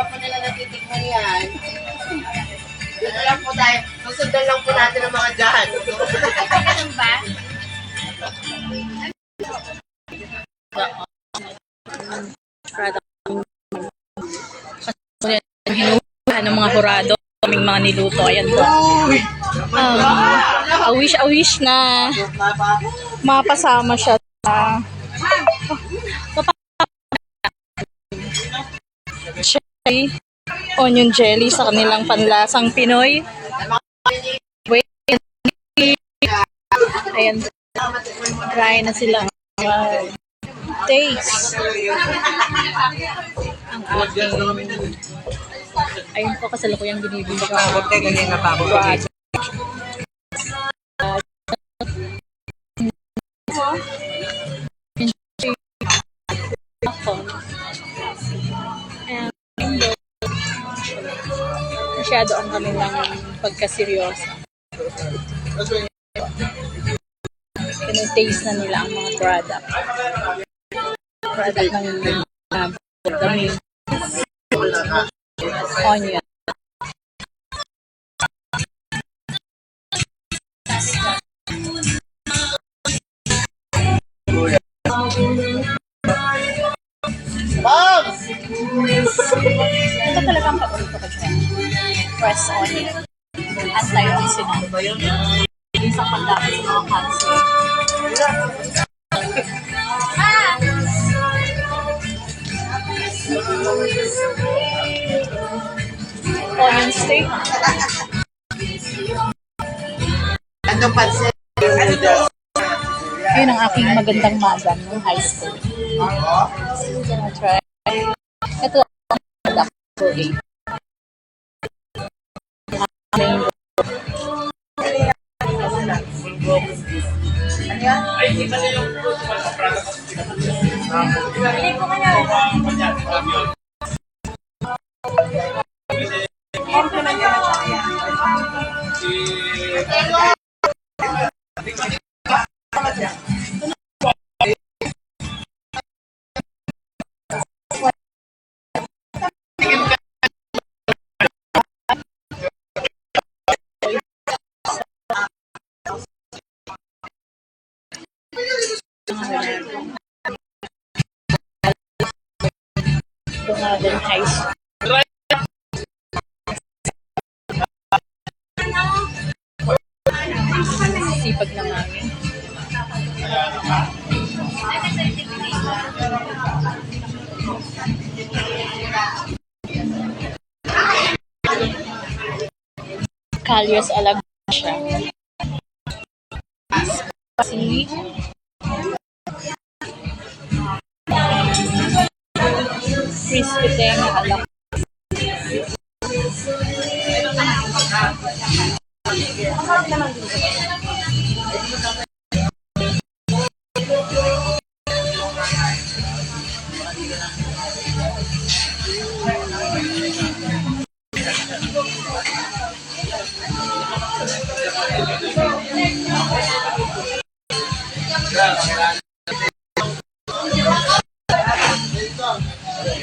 pa po nila natitikman yan. Dito lang po tayo. Susundan lang po natin ang mga dyan. Ganun ba? Product. Hinuhuhan ng mga hurado. Kaming mga niluto. Ayan po. Awish na mapasama siya sa onion jelly sa kanilang panlasang Pinoy. Ayan. Try na sila. Taste. Ang aking... Ayun po kasalukuyang binibili ko. Masyado ang kanilang pagkaseryoso. Tinutaste na nila ang mga product ng dami. Onion. Ito talagang paborito ko dyan. Fresh onion. Anti-oxidant. Isang pagdapat sa mga cancer. Onion steak. Ano pansin? Ayun ang aking magandang madam ng high school. Gonna try. Ito ang product ko eh. Dungagan High School. Sipag na mami. Calyos alag siya. Si crispy tenga alag.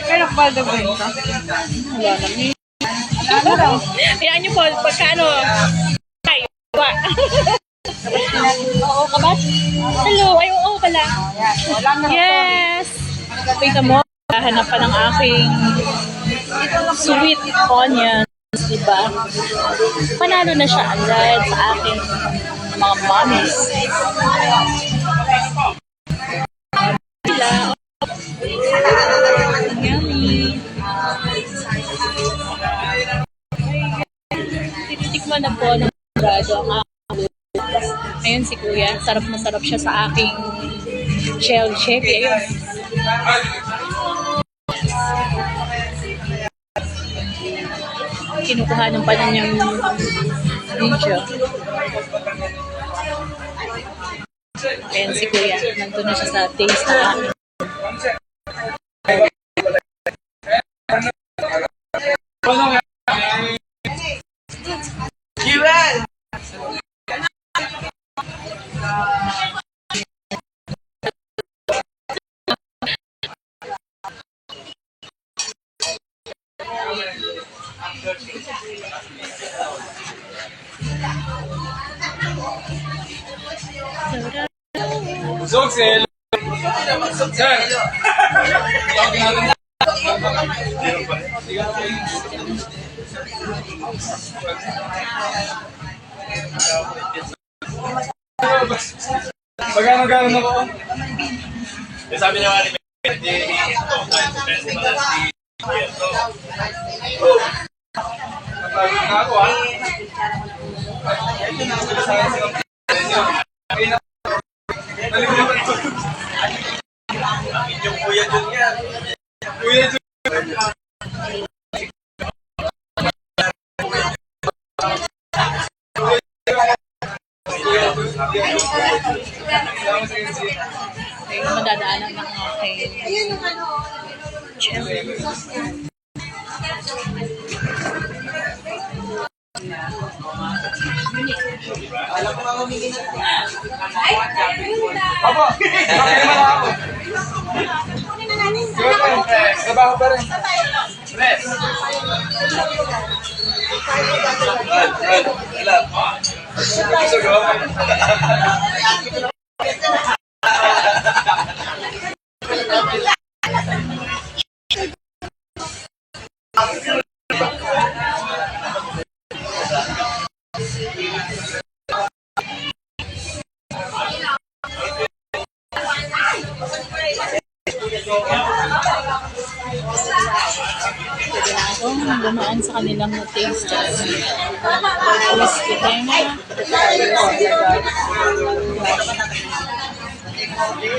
Pero pwede ba ito? Wala na. Hayaan niyo po, pagkano? Ay, ba? Oo, kabat? Hello, ay oo pala. Yes! Kita mo, hanap pa ng aking sweet onions, diba? Panalo na siya agad sa aking mga mommies. Yummy! Tititikman na po ng grado ang aking. Ayun si Kuya, sarap na sarap siya sa aking shell check. Ayun. Kinukuha ng pa niyang video. Ayun si Kuya, nandun na siya sa taste na aking. Zoxel! Sir! Magkano na ko? Sabi naman ni hindi Napagod na ako, ha? Nalimutan ko. yung kuya dun yan. Kuya Jun. Ito yung madadaanan ng aking gym. Apo! Bakit naman ako? Trabaho pa rin. Tres. Akong dumaan sa kanilang taste test. Whiskey tenga.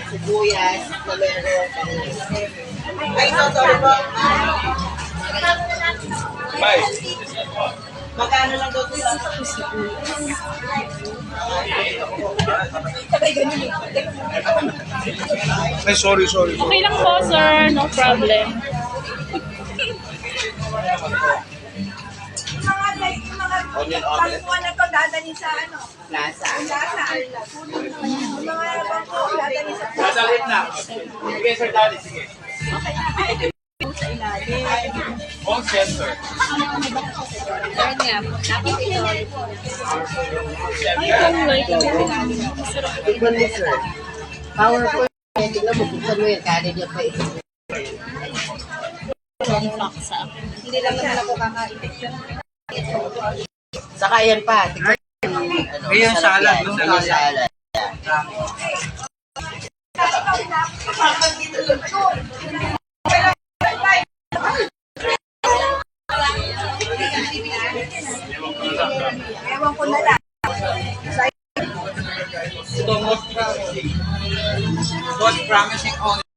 Sibuyas, na meron. Ay, no, sorry po. Bye. Magkano lang daw ito? Ay, sorry. Okay lang po, sir. No problem. Onion omelette. Pangkuhan na to, dadalhin sa ano? Lasa. Lasa. Yung mga bangko, dadalhin sa Nasa late na. Sige, sir, daddy. Sige. All center. Tignan mo, sir. PowerPoint. Tignan mo, buksan mo yan. Kanin niya pa ito. Ang paksa. Hindi lang naman ako kakain. Saka yan pa. Tignan mo. Ayun, salad. Yung Yung salad. salad. Ewan ko na lang. Ito, most promising. Most promising only.